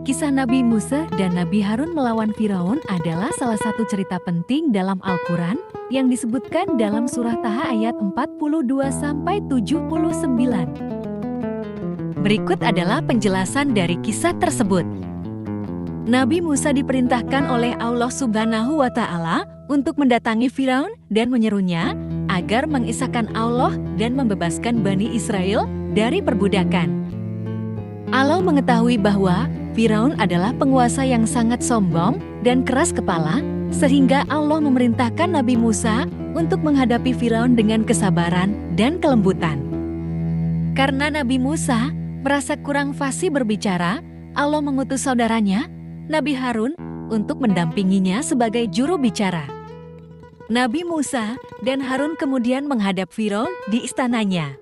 Kisah Nabi Musa dan Nabi Harun melawan Firaun adalah salah satu cerita penting dalam Al-Quran yang disebutkan dalam surah Taha ayat 42-79. Berikut adalah penjelasan dari kisah tersebut. Nabi Musa diperintahkan oleh Allah Subhanahu wa Ta'ala untuk mendatangi Firaun dan menyerunya agar mengisahkan Allah dan membebaskan Bani Israel dari perbudakan. Allah mengetahui bahwa Firaun adalah penguasa yang sangat sombong dan keras kepala, sehingga Allah memerintahkan Nabi Musa untuk menghadapi Firaun dengan kesabaran dan kelembutan. Karena Nabi Musa merasa kurang fasih berbicara, Allah mengutus saudaranya, Nabi Harun, untuk mendampinginya sebagai juru bicara. Nabi Musa dan Harun kemudian menghadap Firaun di istananya.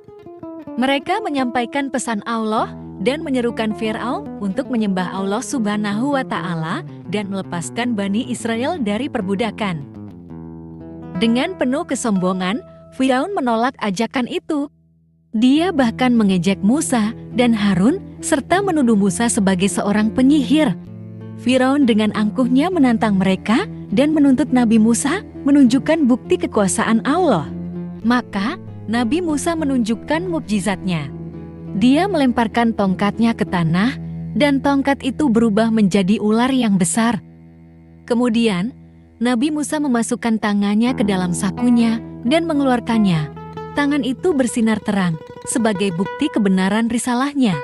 Mereka menyampaikan pesan Allah dan menyerukan Firaun untuk menyembah Allah Subhanahu wa Ta'ala dan melepaskan Bani Israel dari perbudakan. Dengan penuh kesombongan, Firaun menolak ajakan itu. Dia bahkan mengejek Musa dan Harun serta menuduh Musa sebagai seorang penyihir. Firaun dengan angkuhnya menantang mereka dan menuntut Nabi Musa menunjukkan bukti kekuasaan Allah. Maka, Nabi Musa menunjukkan mukjizatnya. Dia melemparkan tongkatnya ke tanah, dan tongkat itu berubah menjadi ular yang besar. Kemudian, Nabi Musa memasukkan tangannya ke dalam sakunya dan mengeluarkannya. Tangan itu bersinar terang, sebagai bukti kebenaran risalahnya.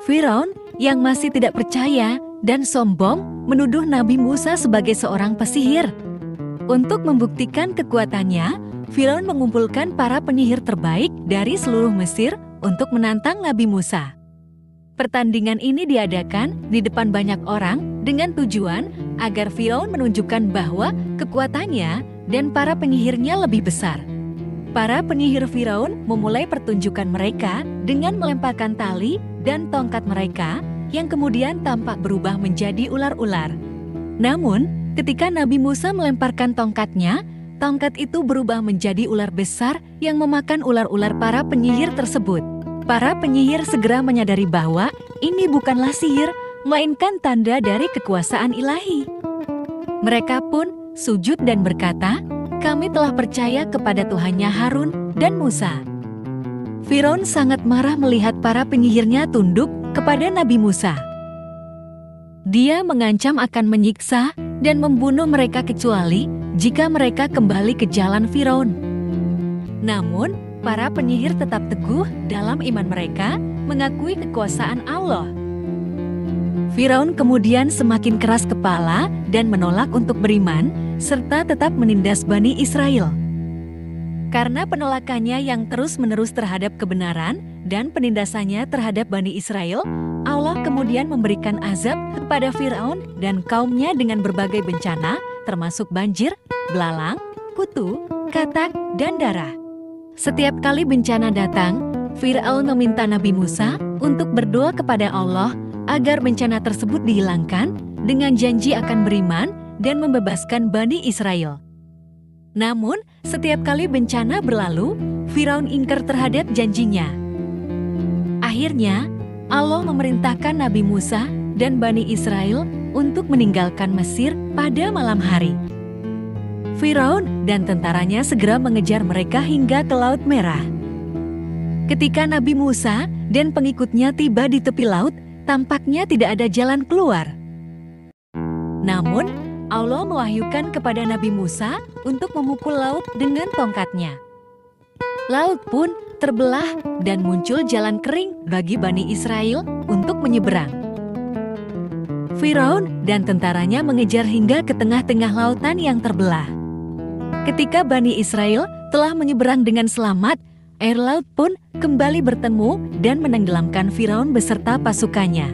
Firaun, yang masih tidak percaya dan sombong, menuduh Nabi Musa sebagai seorang pesihir. Untuk membuktikan kekuatannya, Firaun mengumpulkan para penyihir terbaik dari seluruh Mesir untuk menantang Nabi Musa. Pertandingan ini diadakan di depan banyak orang dengan tujuan agar Firaun menunjukkan bahwa kekuatannya dan para penyihirnya lebih besar. Para penyihir Firaun memulai pertunjukan mereka dengan melemparkan tali dan tongkat mereka yang kemudian tampak berubah menjadi ular-ular. Namun, ketika Nabi Musa melemparkan tongkatnya, tongkat itu berubah menjadi ular besar yang memakan ular-ular para penyihir tersebut. Para penyihir segera menyadari bahwa ini bukanlah sihir, melainkan tanda dari kekuasaan ilahi. Mereka pun sujud dan berkata, "Kami telah percaya kepada Tuhannya Harun dan Musa." Firaun sangat marah melihat para penyihirnya tunduk kepada Nabi Musa. Dia mengancam akan menyiksa dan membunuh mereka kecuali jika mereka kembali ke jalan Firaun. Namun, para penyihir tetap teguh dalam iman mereka, mengakui kekuasaan Allah. Firaun kemudian semakin keras kepala dan menolak untuk beriman, serta tetap menindas Bani Israel. Karena penolakannya yang terus-menerus terhadap kebenaran dan penindasannya terhadap Bani Israel, Allah kemudian memberikan azab kepada Firaun dan kaumnya dengan berbagai bencana, termasuk banjir, belalang, kutu, katak, dan darah. Setiap kali bencana datang, Firaun meminta Nabi Musa untuk berdoa kepada Allah agar bencana tersebut dihilangkan dengan janji akan beriman dan membebaskan Bani Israel. Namun, setiap kali bencana berlalu, Firaun ingkar terhadap janjinya. Akhirnya, Allah memerintahkan Nabi Musa dan Bani Israel untuk meninggalkan Mesir pada malam hari. Firaun dan tentaranya segera mengejar mereka hingga ke Laut Merah. Ketika Nabi Musa dan pengikutnya tiba di tepi laut, tampaknya tidak ada jalan keluar. Namun, Allah mewahyukan kepada Nabi Musa untuk memukul laut dengan tongkatnya. Laut pun terbelah dan muncul jalan kering bagi Bani Israel untuk menyeberang. Firaun dan tentaranya mengejar hingga ke tengah-tengah lautan yang terbelah. Ketika Bani Israel telah menyeberang dengan selamat, air laut pun kembali bertemu dan menenggelamkan Firaun beserta pasukannya.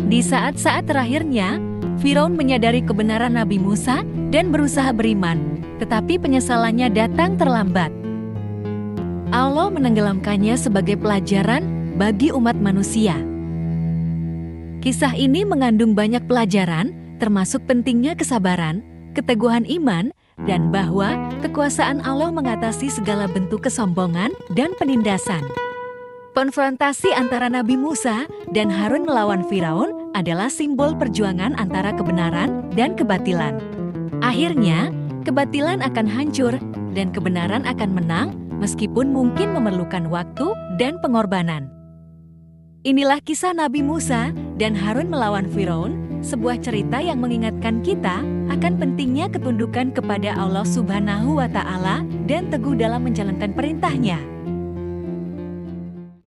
Di saat-saat terakhirnya, Firaun menyadari kebenaran Nabi Musa dan berusaha beriman, tetapi penyesalannya datang terlambat. Allah menenggelamkannya sebagai pelajaran bagi umat manusia. Kisah ini mengandung banyak pelajaran, termasuk pentingnya kesabaran, keteguhan iman, dan bahwa kekuasaan Allah mengatasi segala bentuk kesombongan dan penindasan. Konfrontasi antara Nabi Musa dan Harun melawan Firaun adalah simbol perjuangan antara kebenaran dan kebatilan. Akhirnya, kebatilan akan hancur dan kebenaran akan menang meskipun mungkin memerlukan waktu dan pengorbanan. Inilah kisah Nabi Musa dan Harun melawan Firaun, sebuah cerita yang mengingatkan kita akan pentingnya ketundukan kepada Allah Subhanahu wa Ta'ala dan teguh dalam menjalankan perintahnya.